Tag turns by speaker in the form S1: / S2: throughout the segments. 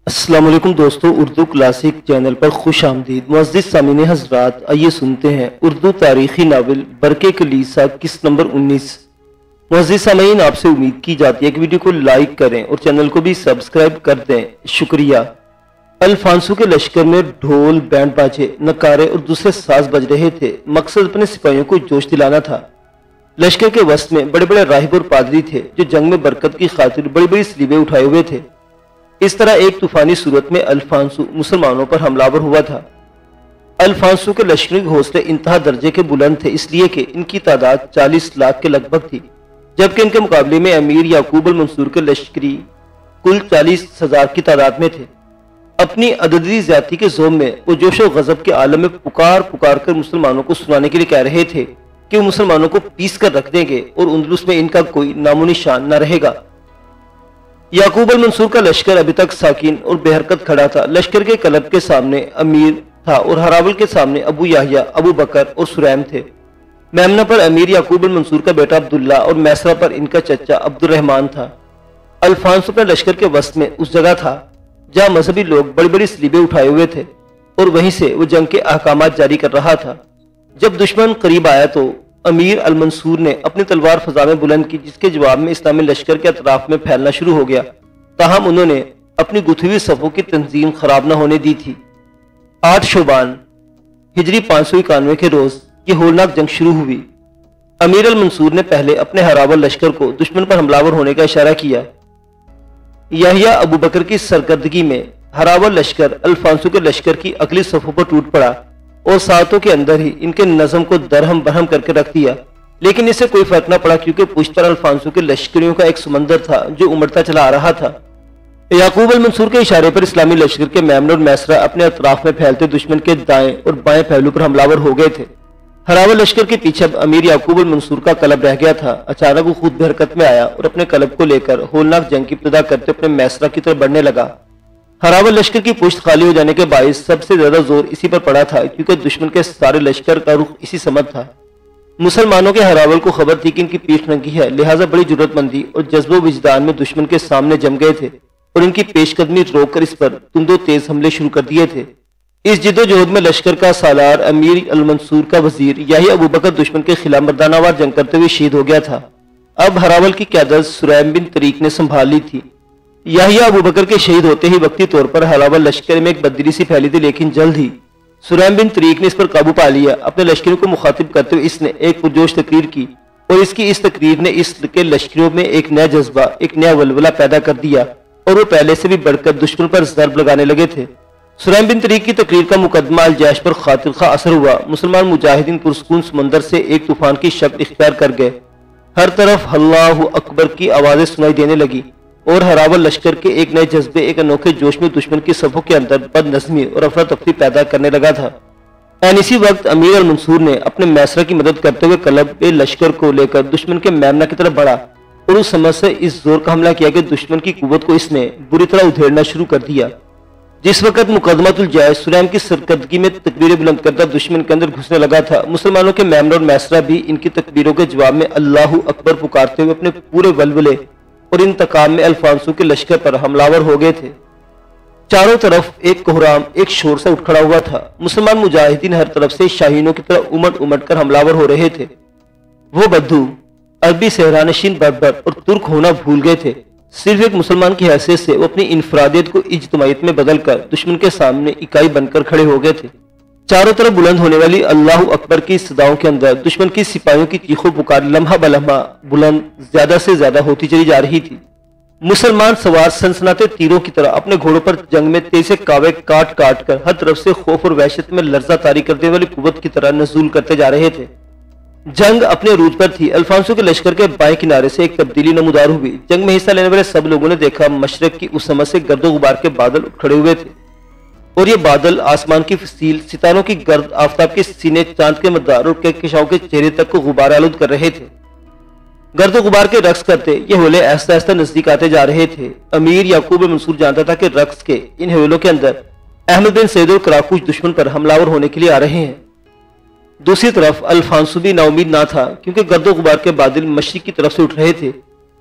S1: السلام علیکم دوستو، اردو کلاسک چینل پر خوش آمدید۔ معزز سامعین حضرات، آئیے سنتے ہیں اردو تاریخی ناول برقِ کلیسا قسط نمبر 19۔ معزز سامعین، آپ سے امید کی جاتی ہے کہ ویڈیو کو لائک کریں اور چینل کو بھی سبسکرائب کر دیں، شکریہ۔ الفانسو کے لشکر میں ڈھول، بینڈ باجے، نکارے اور دوسرے ساز بج رہے تھے۔ مقصد اپنے سپاہیوں کو جوش دلانا تھا۔ لشکر کے وسط میں بڑے بڑے راہب اور پادری تھے جو جنگ میں برکت کی خاطر بڑی بڑی صلیبیں اٹھائے ہوئے تھے۔ اس طرح ایک طوفانی صورت میں الفانسو مسلمانوں پر حملہ ہوا تھا۔ الفانسو کے لشکری حوصلے انتہا درجے کے بلند تھے، اس لیے کہ ان کی تعداد 40 لاکھ کے لگ بھگ تھی، جبکہ ان کے مقابلے میں امیر یعقوب المنصور کے لشکری کل 40,000 کی تعداد میں تھے۔ اپنی عددی زیادتی کے زوم میں وہ جوش و غضب کے عالم میں پکار کر مسلمانوں کو سنانے کے لیے کہہ رہے تھے کہ وہ مسلمانوں کو پیس کر رکھ دیں گے اور اندلس میں ان کا کوئی نام و نشان نہ رہے گا۔ یعقوب المنصور کا لشکر ابھی تک ساکن اور بے حرکت کھڑا تھا۔ لشکر کے قلب کے سامنے امیر تھا اور ہراول کے سامنے ابو یحییٰ، ابو بکر اور سریم تھے۔ میمنہ پر امیر یعقوب المنصور کا بیٹا عبداللہ اور میسرہ پر ان کا چچا عبد الرحمن تھا۔ الفانسو اپنے لشکر کے وسط میں اس جگہ تھا جہاں مذہبی لوگ بڑی بڑی صلیبیں اٹھائے ہوئے تھے اور وہیں سے وہ جنگ کے احکامات جاری کر رہا تھا۔ جب دشمن قریب آیا تو امیر المنصور نے اپنی تلوار فضا میں بلند کی، جس کے جواب میں اسلامی لشکر کے اطراف میں پھیلنا شروع ہو گیا۔ تاہم انہوں نے اپنی گتھی ہوئی صفوں کی تنظیم خراب نہ ہونے دی تھی۔ 8 شعبان ہجری 591 کے روز یہ ہولناک جنگ شروع ہوئی۔ امیر المنصور نے پہلے اپنے ہراول لشکر کو دشمن پر حملہ ہونے کا اشارہ کیا۔ یحییٰ ابو بکر کی سرکردگی میں ہراول لشکر الفانسو کے لشکر کی اگلی صفوں پر ٹوٹ پڑا اور ساعتوں کے اندر ہی ان کے نظم کو درہم برہم کر کے رکھ دیا، لیکن اس سے کوئی فرق نہ پڑا کیونکہ پشت پر الفانسو کے لشکریوں کا ایک سمندر تھا جو امڑتا چلا آ رہا تھا۔ یعقوب المنصور کے اشارے پر اسلامی لشکر کے میمن اور میسرہ اپنے اطراف میں پھیلتے دشمن کے دائیں اور بائیں پہلو پر حملہ ہو گئے تھے۔ ہراول لشکر کے پیچھے اب امیر یعقوب المنصور کا قلب رہ گیا تھا۔ اچانک وہ خود بے حرکت میں آیا اور اپنے قلب کو لے کر ہولناک جنگ کی ابتدا کرتے اپنے میسرہ کی طرف بڑھنے لگا۔ ہراول لشکر کی پشت خالی ہو جانے کے باعث سب سے زیادہ زور اسی پر پڑا تھا کیونکہ دشمن کے سارے لشکر کا رخ اسی سمت تھا۔ مسلمانوں کے ہراول کو خبر تھی کہ ان کی پیٹھ ننگی ہے، لہٰذا بڑی جرأت مندی اور جذب و وجدان میں دشمن کے سامنے جم گئے تھے اور ان کی پیش قدمی روک کر اس پر تند و تیز حملے شروع کر دیے تھے۔ اس جد و جہد میں لشکر کا سالار امیر المنصور کا وزیر یحییٰ ابو بکر دشمن کے خلاف مردانہ وار جنگ کرتے ہوئے شہید ہو گیا تھا۔ اب ہراول کی قیادت سریم بن طریق نے سنبھال لی تھی۔ یحییٰ ابو بکر کے شہید ہوتے ہی وقتی طور پر ہراول لشکر میں ایک بددلی سی پھیلی تھی، لیکن جلد ہی سریم بن طریق نے اس پر قابو پا لیا۔ اپنے لشکریوں کو مخاطب کرتے ہوئے اس نے ایک پرجوش تقریر کی اور اس تقریر نے اس کے لشکریوں میں ایک نیا جذبہ، ایک نیا ولولہ پیدا کر دیا اور وہ پہلے سے بھی بڑھ کر دشمن پر ضرب لگانے لگے تھے۔ سریم بن طریق کی تقریر کا مقدمہ الجیش پر خاطر خواہ اثر ہوا۔ مسلمان مجاہدین پرسکون سمندر سے ایک طوفان کی شکل اختیار کر گئے۔ ہر طرف اللہ اکبر کی آوازیں سنائی دینے لگی اور ہراول لشکر کے ایک نئے جذبے، ایک انوکھے جوش میں دشمن کی صفوں کے اندر بد نظمی اور افراتفری پیدا کرنے لگا تھا۔ اسی وقت امیر المنصور نے اپنے میسرہ کی مدد کرتے ہوئے قلب لشکر کو لے کر دشمن کے میمنہ کی طرف بڑھا اور اس سمت سے اس زور کا حملہ کیا کہ دشمن کی قوت کو اس نے بری طرح ادھیڑنا شروع کر دیا۔ جس وقت مقدمۃ الجیش سریم کی سرکردگی میں تکبیریں بلند کرتا دشمن کے اندر گھسنے لگا تھا، مسلمانوں کے میمن اور میسرہ بھی ان کی تکبیروں کے جواب میں اللہ اکبر پکارتے ہوئے اپنے پورے ولولے اور انتقام میں الفانسو کے لشکر پر حملہ ہو گئے تھے۔ چاروں طرف ایک کوہرام، ایک شور سا اٹھ کھڑا ہوا تھا۔ مسلمان مجاہدین ہر طرف سے شاہینوں کی طرح امٹ کر حملہ ہو رہے تھے۔ وہ بدھو عربی صحرا نشین بربر اور ترک ہونا بھول گئے تھے۔ صرف ایک مسلمان کی حیثیت سے وہ اپنی انفرادیت کو اجتماعیت میں بدل کر دشمن کے سامنے اکائی بن کر کھڑے ہو گئے تھے۔ چاروں طرف بلند ہونے والی اللہ اکبر کی صداؤں کے اندر دشمن کی سپاہیوں کی چیخ و پکار لمحہ بلمحہ بلند زیادہ سے زیادہ ہوتی چلی جا رہی تھی۔ مسلمان سوار سنسناتے تیروں کی طرح اپنے گھوڑوں پر جنگ میں تیز کاوے کاٹ کر ہر طرف سے خوف اور وحشت میں لرزہ طاری کرنے والی قوت کی طرح نزول کرتے جا رہے تھے۔ جنگ اپنے عروج پر تھی۔ الفانسو کے لشکر کے بائیں کنارے سے ایک تبدیلی نمودار ہوئی۔ جنگ میں حصہ لینے والے سب لوگوں نے دیکھا مشرق کی اس سمت سے گرد و غبار کے بادل اٹھ کھڑے ہوئے تھے اور یہ بادل آسمان کی فصیل، ستاروں کی گرد، آفتاب کے سینے، چاند کے مدار اور کہکشاؤں کے چہرے تک کو غبار آلود کر رہے تھے۔ گرد و غبار کے رقص کرتے یہ حوالے آہستہ آہستہ نزدیک آتے جا رہے تھے۔ امیر یعقوب منصور جانتا تھا کہ رقص کے ان حوالوں کے اندر احمد بن سعید اور کراکوش دشمن پر حملہ ہونے کے لیے آ رہے ہیں۔ دوسری طرف الفانسو بھی نا امید نہ تھا کیونکہ گرد و غبار کے بادل مشرق کی طرف سے اٹھ رہے تھے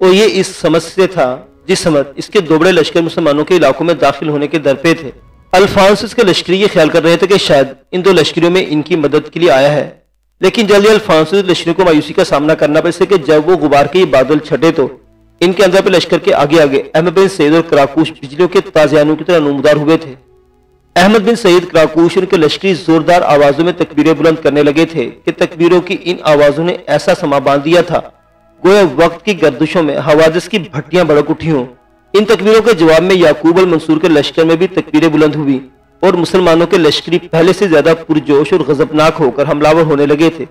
S1: اور یہ اس سمجھ سے تھا جس سمت اس کے دو بڑے لشکر مسلمانوں کے علاقوں میں داخل ہونے کے در پہ تھے۔ الفانسوس کے لشکری یہ خیال کر رہے تھے کہ شاید ان دو لشکریوں میں ان کی مدد کے لیے آیا ہے، لیکن جلدی الفانسوس لشکریوں کو مایوسی کا سامنا کرنا پڑا، اس سے کہ جب وہ غبار کے یہ بادل چھٹے تو ان کے اندر پہ لشکر کے آگے آگے احمد بن سعید اور کراکوش بجلیوں کے تازیانوں کی طرح نمودار ہوئے تھے۔ احمد بن سعید، کراکوش ان کے لشکری زوردار آوازوں میں تکبیریں بلند کرنے لگے تھے کہ تکبیروں کی ان آوازوں نے ایسا سما باندھ دیا تھا گویا وقت کی گردشوں میں حوادث کی بھٹیاں بڑک اٹھی ہوں۔ ان تکبیروں کے جواب میں یعقوب المنصور کے لشکر میں بھی تکبیریں بلند ہوئی اور مسلمانوں کے لشکری پہلے سے زیادہ پرجوش اور غضبناک ہو کر حملہ ور ہونے لگے تھے۔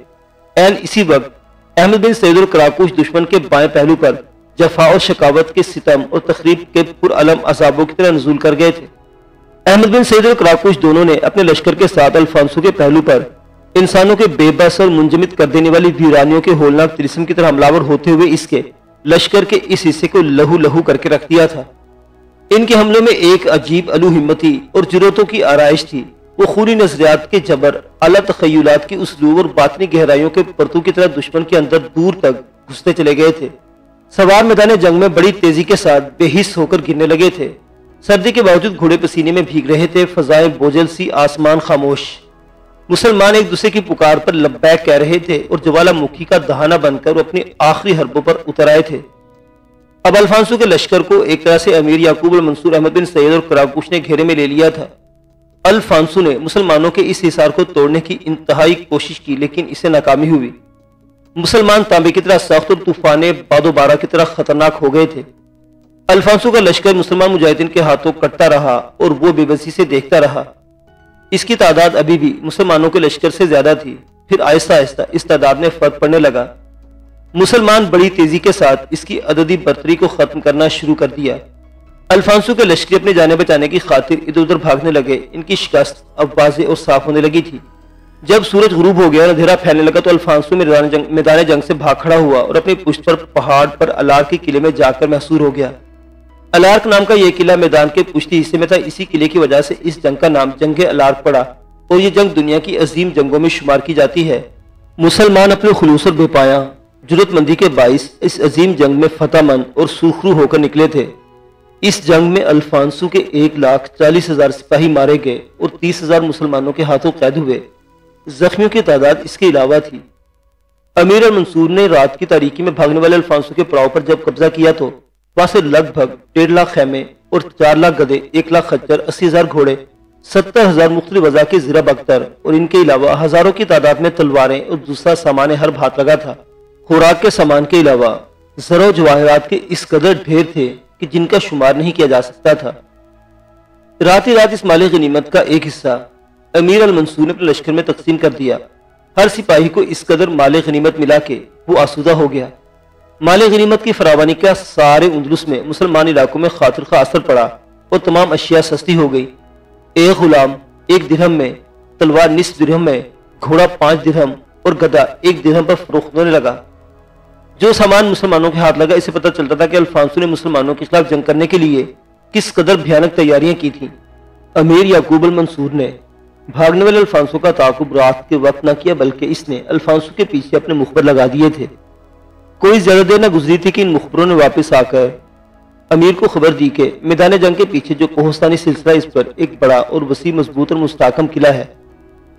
S1: این اسی وقت احمد بن سعید اور کراکوش دشمن کے بائیں پہلو پر جفا اور شکاوت کے ستم اور تخریب کے پرعلم عذابوں کی طرح نزول کر گئے تھے۔ احمد بن سعید اور کراکوش دونوں نے اپنے لشکر کے ساتھ الفانسو کے پہلو پر انسانوں کے بے بس اور منجمد کر دینے والی ویرانیوں کے ہولناک طلسم کی طرح حملہ ور ہوتے ہوئے اس کے لشکر کے اس حصے کو لہو لہو کر کے رکھ دیا تھا۔ ان کے حملوں میں ایک عجیب الو ہمتی اور جرأتوں کی آرائش تھی۔ وہ خونی نظریات کے جبر، اعلیٰ تخیلات کی اسلوب اور باطنی گہرائیوں کے پرتو کی طرح دشمن کے اندر دور تک گھستے چلے گئے تھے۔ سوار میدان جنگ میں بڑی تیزی کے ساتھ بے حس ہو کر گرنے لگے تھے۔ سردی کے باوجود گھوڑے پسینے میں بھیگ رہے تھے، فضائیں بوجھل سی، آسمان خاموش۔ مسلمان ایک دوسرے کی پکار پر لبیک کہہ رہے تھے اور جوالا مکھی کا دہانہ بن کر وہ اپنے آخری حربوں پر اتر آئے تھے۔ اب الفانسو کے لشکر کو ایک طرح سے امیر یعقوب المنصور، احمد بن سعید اور کراکوش نے گھیرے میں لے لیا تھا۔ الفانسو نے مسلمانوں کے اس حصار کو توڑنے کی انتہائی کوشش کی لیکن اسے ناکامی ہوئی۔ مسلمان تانبے کی طرح سخت اور طوفان باد و بارہ کی طرح خطرناک ہو گئے تھے۔ الفانسو کا لشکر مسلمان مجاہدین کے ہاتھوں کٹتا رہا اور وہ بے بسی سے دیکھتا رہا۔ اس کی تعداد ابھی بھی مسلمانوں کے لشکر سے زیادہ تھی، پھر آہستہ آہستہ اس تعداد میں فرق پڑنے لگا۔ مسلمان بڑی تیزی کے ساتھ اس کی عددی برتری کو ختم کرنا شروع کر دیا۔ الفانسو کے لشکر اپنے جانے بچانے کی خاطر ادھر ادھر بھاگنے لگے۔ ان کی شکست اب واضح اور صاف ہونے لگی تھی۔ جب سورج غروب ہو گیا اور اندھیرا پھیلنے لگا تو الفانسو میدان جنگ سے بھاگ کھڑا ہوا اور اپنی پشت پر پہاڑ پر الارک کے قلعے میں جا کر محصور ہو گیا۔ الارک نام کا یہ قلعہ میدان کے پشتی حصے میں تھا، اسی قلعے کی وجہ سے اس جنگ کا نام جنگ الارک پڑا اور یہ جنگ دنیا کی عظیم جنگوں میں شمار کی جاتی ہے۔ مسلمان اپنے خلوص اور بے پایاں جرأت مندی کے باعث اس عظیم جنگ میں فتح مند اور سوخرو ہو کر نکلے تھے۔ اس جنگ میں الفانسو کے 1,40,000 سپاہی مارے گئے اور 30,000 مسلمانوں کے ہاتھوں قید ہوئے۔ زخمیوں کی تعداد اس کے علاوہ تھی۔ امیر المنصور نے رات کی تاریکی میں بھاگنے والے الفانسو کے پڑاؤ پر جب قبضہ کیا تو وہاں سے لگ بھگ 1.5 لاکھ خیمے اور 4 لاکھ گدے، 1 لاکھ خچر، 80,000 گھوڑے، 70,000 مختلف وضع کے زرہ بختر اور ان کے علاوہ ہزاروں کی تعداد میں تلواریں اور دوسرا سامان حرب ہاتھ لگا تھا۔ خوراک کے سامان کے علاوہ زر و جواہرات کے اس قدر ڈھیر تھے کہ جن کا شمار نہیں کیا جا سکتا تھا۔ رات ہی رات اس مال غنیمت کا ایک حصہ امیر المنصور نے اپنے لشکر میں تقسیم کر دیا۔ ہر سپاہی کو اس قدر مال غنیمت ملا کہ وہ آسودہ ہو گیا۔ مال غنیمت کی فراوانی کا سارے اندلس میں مسلمان علاقوں میں خاطر خواہ اثر پڑا اور تمام اشیاء سستی ہو گئی۔ ایک غلام 1 درہم میں، تلوار نصف درہم میں، گھوڑا 5 درہم اور گدا 1 درہم پر فروخت ہونے لگا۔ جو سامان مسلمانوں کے ہاتھ لگا، اسے پتہ چلتا تھا کہ الفانسو نے مسلمانوں کے خلاف جنگ کرنے کے لیے کس قدر بھیانک تیاریاں کی تھیں۔ امیر یعقوب المنصور نے بھاگنے والے الفانسو کا تعاقب رات کے وقت نہ کیا، بلکہ اس نے الفانسو کے پیچھے اپنے مخبر لگا دیے تھے۔ کوئی زیادہ دیر نہ گزری تھی کہ ان مخبروں نے واپس آ کر امیر کو خبر دی کہ میدان جنگ کے پیچھے جو کوہستانی سلسلہ اس پر ایک بڑا اور وسیع، مضبوط اور مستحکم قلعہ ہے۔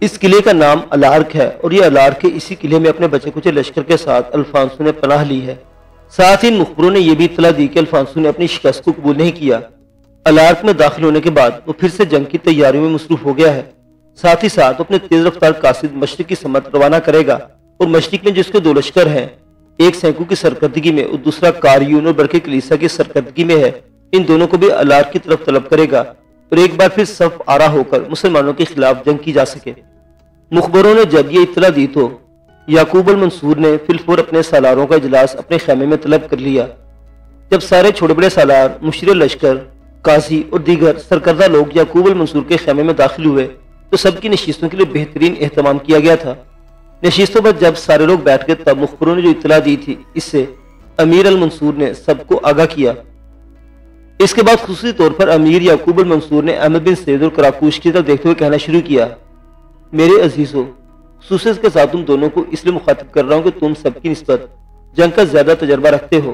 S1: اس قلعے کا نام الارک ہے اور یہ الارک کے اسی قلعے میں اپنے بچے کچے لشکر کے ساتھ الفانسو نے پناہ لی ہے۔ ساتھ ہی ان مخبروں نے یہ بھی اطلاع دی کہ الفانسو نے اپنی شکست کو قبول نہیں کیا۔ الارک میں داخل ہونے کے بعد وہ پھر سے جنگ کی تیاریوں میں مصروف ہو گیا ہے۔ ساتھ ہی ساتھ اپنے تیز رفتار قاصد مشرق کی سمت روانہ کرے گا اور مشرق میں جس کے 2 لشکر ہیں، ایک سینکو کی سرکردگی میں اور دوسرا کاریون اور برقی کلیسا کی سرکردگی میں ہے، ان دونوں کو بھی الارک کی طرف طلب کرے گا اور ایک بار پھر صف آرا ہو کر مسلمانوں کے خلاف جنگ کی جا سکے۔ مخبروں نے جب یہ اطلاع دی تو یعقوب المنصور نے فی الفور اپنے سالاروں کا اجلاس اپنے خیمے میں طلب کر لیا۔ جب سارے چھوٹے بڑے سالار، مشیر لشکر، قاضی اور دیگر سرکردہ لوگ یعقوب المنصور کے خیمے میں داخل ہوئے تو سب کی نشستوں کے لیے بہترین اہتمام کیا گیا تھا۔ نشستوں پر جب سارے لوگ بیٹھ گئے تب مخبروں نے جو اطلاع دی تھی اس سے امیر المنصور نے سب کو آگاہ کیا۔ اس کے بعد خصوصی طور پر امیر یعقوب المنصور نے احمد بن سعید اور کراکوش کی طرف دیکھتے ہوئے کہنا شروع کیا، میرے عزیزو، خصوصیت کے ساتھ تم دونوں کو اس لیے مخاطب کر رہا ہوں کہ تم سب کی نسبت جنگ کا زیادہ تجربہ رکھتے ہو۔